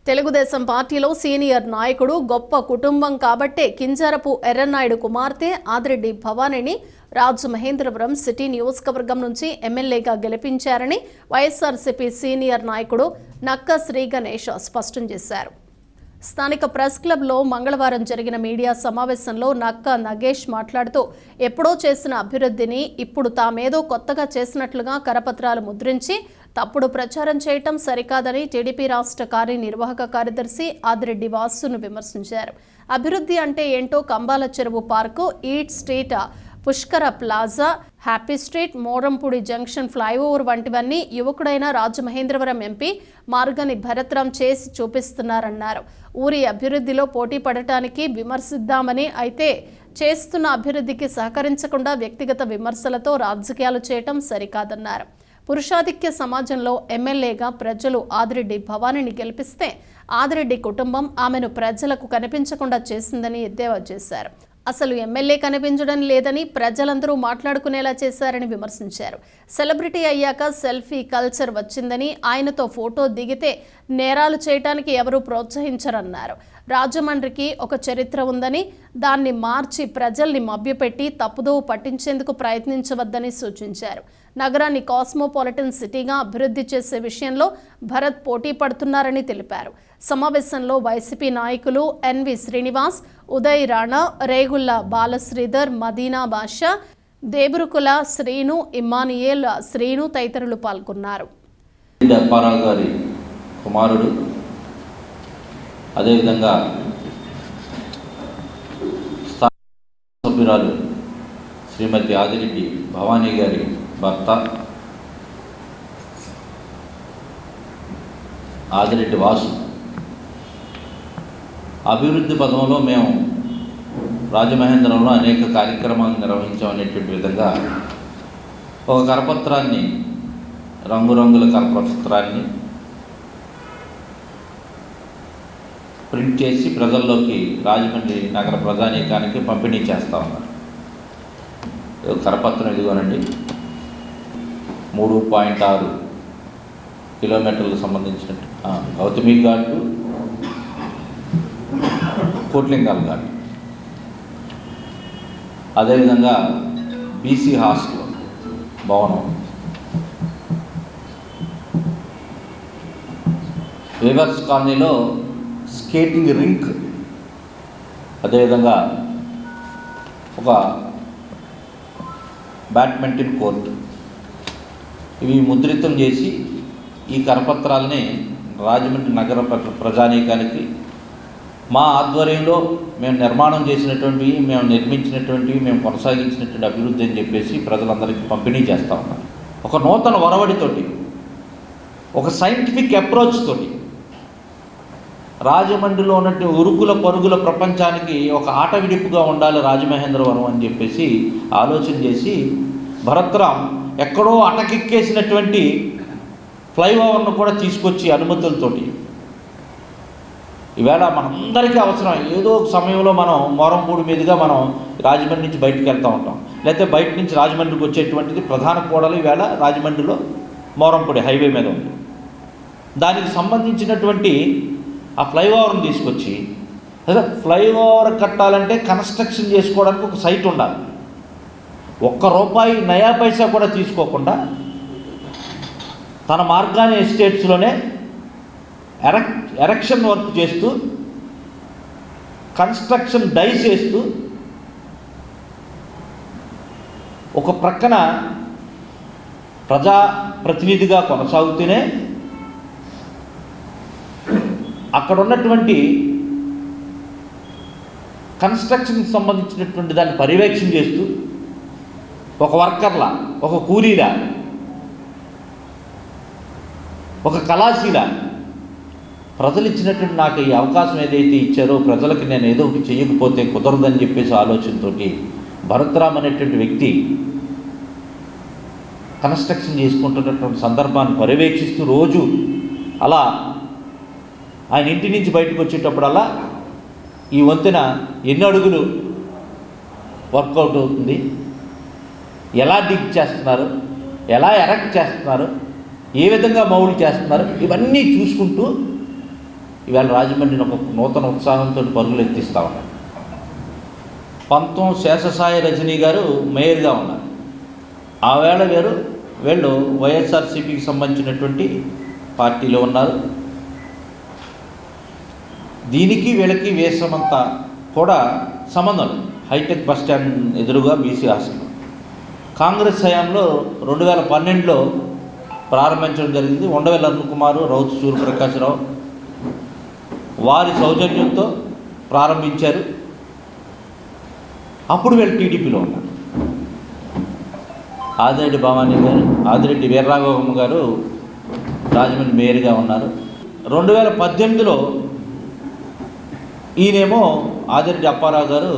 తెలుగుదేశం పార్టీలో సీనియర్ నాయకుడు, గొప్ప కుటుంబం కాబట్టే కింజరపు ఎర్రన్నాయుడు కుమార్తె ఆదిరెడ్డి భవానీని రాజమహేంద్రవరం సిటీ నియోజకవర్గం నుంచి ఎమ్మెల్యేగా గెలిపించారని వైఎస్ఆర్సీపీ సీనియర్ నాయకుడు నక్క శ్రీ గణేష్ స్పష్టం చేశారు. స్థానిక ప్రెస్ క్లబ్లో మంగళవారం జరిగిన మీడియా సమావేశంలో నక్క నగేష్ మాట్లాడుతూ ఎప్పుడో చేసిన అభివృద్ధిని ఇప్పుడు తామేదో కొత్తగా చేసినట్లుగా కరపత్రాలు ముద్రించి తప్పుడు ప్రచారం చేయటం సరికాదని టీడీపీ రాష్ట్ర కార్యనిర్వాహక కార్యదర్శి ఆదిరెడ్డి వాసును విమర్శించారు. అభివృద్ధి అంటే ఏంటో కంబాల చెరువు park, eat street, Pushkara plaza, happy street, Morampudi junction flyover వంటివన్నీ యువకుడైన రాజమహేంద్రవరం ఎంపీ మార్గని భరత్రాం చేసి చూపిస్తున్నారన్నారు. ఊరి అభివృద్ధిలో పోటీ పడటానికి విమర్శిద్దామని, అయితే చేస్తున్న అభివృద్ధికి సహకరించకుండా వ్యక్తిగత విమర్శలతో రాజకీయాలు చేయటం సరికాదన్నారు. పురుషాధిక్య సమాజంలో ఎమ్మెల్యేగా ప్రజలు ఆదిరెడ్డి భవానీని గెలిపిస్తే ఆదిరెడ్డి కుటుంబం ఆమెను ప్రజలకు కనిపించకుండా చేసిందని ఎద్దేవా చేశారు. అసలు ఎమ్మెల్యే కనిపించడం లేదని ప్రజలందరూ మాట్లాడుకునేలా చేశారని విమర్శించారు. సెలబ్రిటీ అయ్యాక సెల్ఫీ కల్చర్ వచ్చిందని, ఆయనతో ఫోటో దిగితే నేరాలు చేయడానికి ఎవరూ ప్రోత్సహించరన్నారు. రాజమండ్రికి ఒక చరిత్ర ఉందని, దాన్ని మార్చి ప్రజల్ని మభ్యపెట్టి తప్పుదోవ పట్టించేందుకు ప్రయత్నించవద్దని సూచించారు. నగరాన్ని కాస్మోపాలిటన్ సిటీగా అభివృద్ధి చేసే విషయంలో భరత్ పోటీ పడుతున్నారని తెలిపారు. సమావేశంలో వైసీపీ నాయకులు ఎన్వి శ్రీనివాస్, ఉదయ్ రాణా, రేగుళ్ల బాలశ్రీధర్, మదీనా బాషా, దేబురుకుల శ్రీను, ఇమ్మానియేల్ శ్రీను తదితరులు పాల్గొన్నారు. కుమారుడు, అదేవిధంగా సభ్యురాలు శ్రీమతి ఆదిరెడ్డి భవానీ గారి భర్త ఆదిరెడ్డి వాసు అభివృద్ధి పదంలో మేము రాజమహేంద్రంలో అనేక కార్యక్రమాలు నిర్వహించామనేటువంటి విధంగా ఒక కరపత్రాన్ని, రంగురంగుల కరపత్రాన్ని ప్రింట్ చేసి ప్రజల్లోకి రాజమండ్రి నగర ప్రజానీకానికి పంపిణీ చేస్తూ ఉన్నారు. కరపత్రం ఇదిగోనండి, 3.6 కిలోమీటర్లకు సంబంధించినట్టు గౌతమి ఘాటు, కోట్లింగాల ఘాటు, అదేవిధంగా బీసీ హాస్టల్ భవనం, వేవర్స్ కాలనీలో స్కేటింగ్ రింక్, అదేవిధంగా ఒక బ్యాడ్మింటన్ కోర్టు, ఇవి ముద్రితం చేసి ఈ కరపత్రాలని రాజమండ్రి నగర ప్రజానీకానికి మా ఆధ్వర్యంలో మేము నిర్మాణం చేసినటువంటివి, మేము నిర్మించినటువంటివి, మేము కొనసాగించినటువంటి అభివృద్ధి అని చెప్పేసి ప్రజలందరికీ పంపిణీ చేస్తూ ఉన్నారు. ఒక నూతన ఒరవడితోటి, ఒక సైంటిఫిక్ అప్రోచ్ తోటి రాజమండ్రిలో ఉన్నట్టు ఉరుకుల పరుగుల ప్రపంచానికి ఒక ఆట విడిపుగా ఉండాలి రాజమహేంద్రవరం అని చెప్పేసి ఆలోచన చేసి భరత్రాం ఎక్కడో అటకెక్కేసినటువంటి ఫ్లైఓవర్ను కూడా తీసుకొచ్చి అనుమతులతోటి ఈవేళ మనందరికీ అవసరం. ఏదో ఒక సమయంలో మనం మోరంపూడి మీదుగా మనం రాజమండ్రి నుంచి బయటకు వెళ్తూ ఉంటాం, లేకపోతే బయట నుంచి రాజమండ్రికి వచ్చేటువంటిది ప్రధాన కూడలు ఈవేళ రాజమండ్రిలో మోరంపూడి హైవే మీద ఉంది. దానికి సంబంధించినటువంటి ఆ ఫ్లైఓవర్ని తీసుకొచ్చి, అదే ఫ్లైఓవర్ కట్టాలంటే కన్స్ట్రక్షన్ చేసుకోవడానికి ఒక సైట్ ఉండాలి. ₹1 నయా పైసా కూడా తీసుకోకుండా తన మార్గాని ఎస్టేట్స్లోనే ఎరెక్షన్ వర్క్ చేస్తూ, కన్స్ట్రక్షన్ డైస్ వేస్తూ, ఒక ప్రక్కన ప్రజాప్రతినిధిగా కొనసాగుతూనే అక్కడ ఉన్నటువంటి కన్స్ట్రక్షన్కి సంబంధించినటువంటి దాన్ని పర్యవేక్షణ చేస్తూ, ఒక వర్కర్లా, ఒక కూలీలా, ఒక కళాశీల ప్రజలు ఇచ్చినటువంటి నాకు ఈ అవకాశం ఏదైతే ఇచ్చారో ప్రజలకు నేను ఏదో ఒకటి చేయకపోతే కుదరదని చెప్పేసి ఆలోచనతో భరత్రాం అనేటువంటి వ్యక్తి కన్స్ట్రక్షన్ చేసుకుంటున్నటువంటి సందర్భాన్ని పర్యవేక్షిస్తూ రోజు అలా ఆయన ఇంటి నుంచి బయటకు వచ్చేటప్పుడల్లా ఈ వంతెన ఎన్ని అడుగులు వర్కౌట్ అవుతుంది, ఎలా డిగ్ చేస్తున్నారు, ఎలా ఎరెక్ట్ చేస్తున్నారు, ఏ విధంగా మౌల్డ్ చేస్తున్నారు, ఇవన్నీ చూసుకుంటూ ఇవాళ రాజమండ్రిని ఒక నూతన ఉత్సాహంతో పరుగులు ఎత్తిస్తూ ఉన్నారు. పంతం శేషసాయి రజనీ గారు మేయర్గా ఉన్నారు. ఆ వేళ వీళ్ళు వైఎస్ఆర్సీపీకి సంబంధించినటువంటి పార్టీలో ఉన్నారు. దీనికి వీళ్ళకి వేసమంతా కూడా సంబంధం. హైటెక్ బస్ స్టాండ్ ఎదురుగా బీసీ హాస్టల్ కాంగ్రెస్ హయాంలో 2012లో ప్రారంభించడం జరిగింది. ఉండవెల్లి అరుణ్ కుమార్, రౌతు సూర్యప్రకాశ్రావు వారి సౌజన్యంతో ప్రారంభించారు. అప్పుడు వీళ్ళు టీడీపీలో ఉన్నారు. ఆదిరెడ్డి భవానీ గారు, ఆదిరెడ్డి వీర్రాఘవమ్మ గారు రాజమండ్రి మేయర్గా ఉన్నారు. 2018లో ఈయనేమో ఆదిరెడ్డి అప్పారావు గారు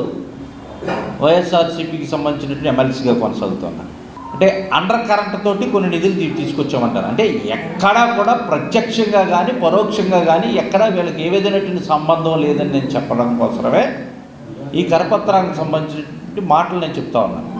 వైఎస్ఆర్సీపీకి సంబంధించినటువంటి ఎమ్మెల్సీగా కొనసాగుతున్నారు. అంటే అండర్ కరెంట్ తోటి కొన్ని నిధులు తీసుకొచ్చామంటారు. అంటే ఎక్కడా కూడా ప్రత్యక్షంగా కానీ పరోక్షంగా కానీ ఎక్కడా వీళ్ళకి ఏ విధమైనటువంటి సంబంధం లేదని నేను చెప్పడం కోసమే ఈ కరపత్రానికి సంబంధించినటువంటి మాటలు నేను చెప్తా ఉన్నాను.